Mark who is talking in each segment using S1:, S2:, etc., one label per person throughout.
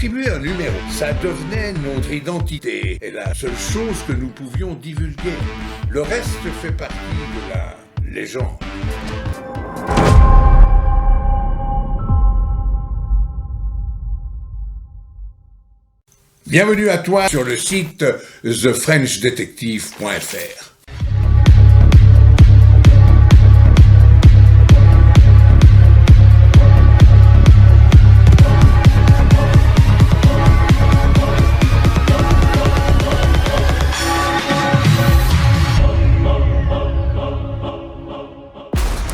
S1: attribué un numéro. Ça devenait notre identité et la seule chose que nous pouvions divulguer. Le reste fait partie de la légende. Bienvenue à toi sur le site thefrenchdetective.fr.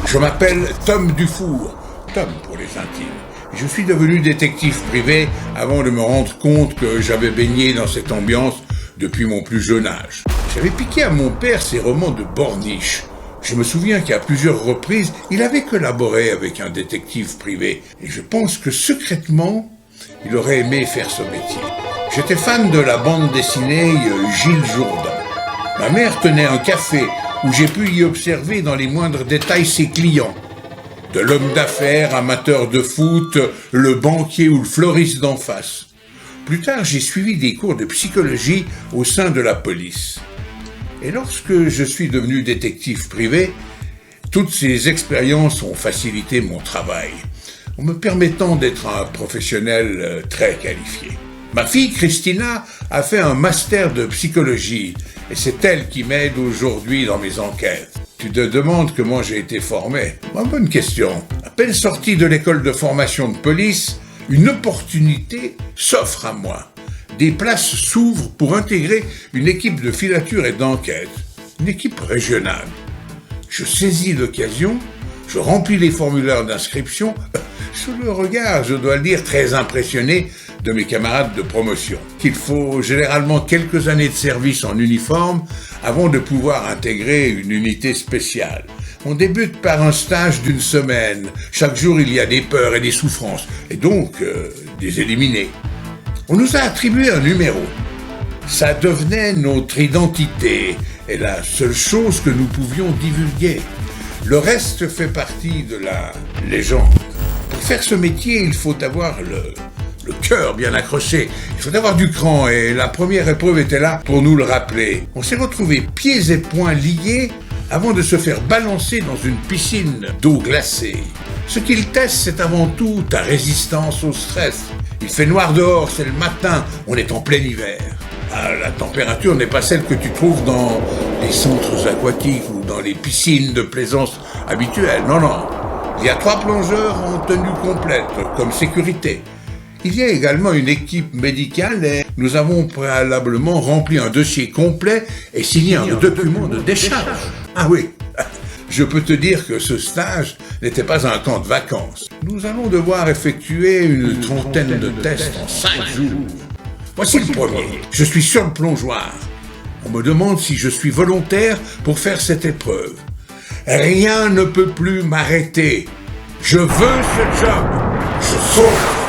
S1: Je m'appelle Tom Dufour, Tom pour les intimes. Je suis devenu détective privé avant de me rendre compte que j'avais baigné dans cette ambiance depuis mon plus jeune âge. J'avais piqué à mon père ses romans de Borniche. Je me souviens qu'à plusieurs reprises, il avait collaboré avec un détective privé. Et je pense que secrètement, il aurait aimé faire ce métier. J'étais fan de la bande dessinée Gilles Jourdan. Ma mère tenait un café où j'ai pu y observer dans les moindres détails ses clients. De l'homme d'affaires, amateur de foot, le banquier ou le fleuriste d'en face. Plus tard, j'ai suivi des cours de psychologie au sein de la police. Et lorsque je suis devenu détective privé, toutes ces expériences ont facilité mon travail, en me permettant d'être un professionnel très qualifié. Ma fille Christina a fait un master de psychologie et c'est elle qui m'aide aujourd'hui dans mes enquêtes. Tu te demandes comment j'ai été formé? Bonne question. À peine sorti de l'école de formation de police, une opportunité s'offre à moi. Des places s'ouvrent pour intégrer une équipe de filature et d'enquête, une équipe régionale. Je saisis l'occasion, je remplis les formulaires d'inscription, sous le regard, je dois le dire, très impressionné de mes camarades de promotion. Il faut généralement quelques années de service en uniforme avant de pouvoir intégrer une unité spéciale. On débute par un stage d'une semaine. Chaque jour, il y a des peurs et des souffrances, et donc des éliminés. On nous a attribué un numéro. Ça devenait notre identité et la seule chose que nous pouvions divulguer. Le reste fait partie de la légende. Pour faire ce métier, il faut avoir le cœur bien accroché. Il faut avoir du cran et la première épreuve était là pour nous le rappeler. On s'est retrouvés pieds et poings liés avant de se faire balancer dans une piscine d'eau glacée. Ce qu'il teste, c'est avant tout ta résistance au stress. Il fait noir dehors, c'est le matin, on est en plein hiver. La température n'est pas celle que tu trouves dans les centres aquatiques ou dans les piscines de plaisance habituelles. Non. Il y a 3 plongeurs en tenue complète, comme sécurité. Il y a également une équipe médicale et nous avons préalablement rempli un dossier complet et signé un document de décharge. Ah oui, je peux te dire que ce stage n'était pas un camp de vacances. Nous allons devoir effectuer une trentaine de tests en 5 jours. Voici le premier. Je suis sur le plongeoir. On me demande si je suis volontaire pour faire cette épreuve. Rien ne peut plus m'arrêter. Je veux ce job. Je saute.